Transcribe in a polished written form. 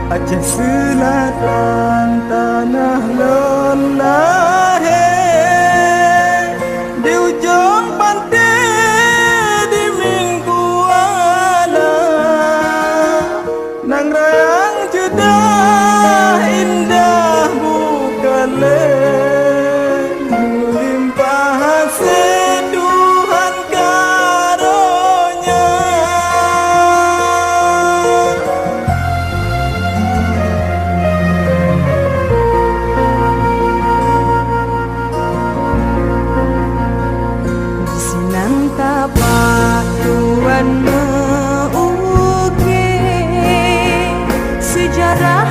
Aceh selatan tanah lelahe, di ujung pantai di Mingguana, nang rayang judah indah bukale, limpah seduhan karunya. Sinang tapak Tuhan mengukir sejarah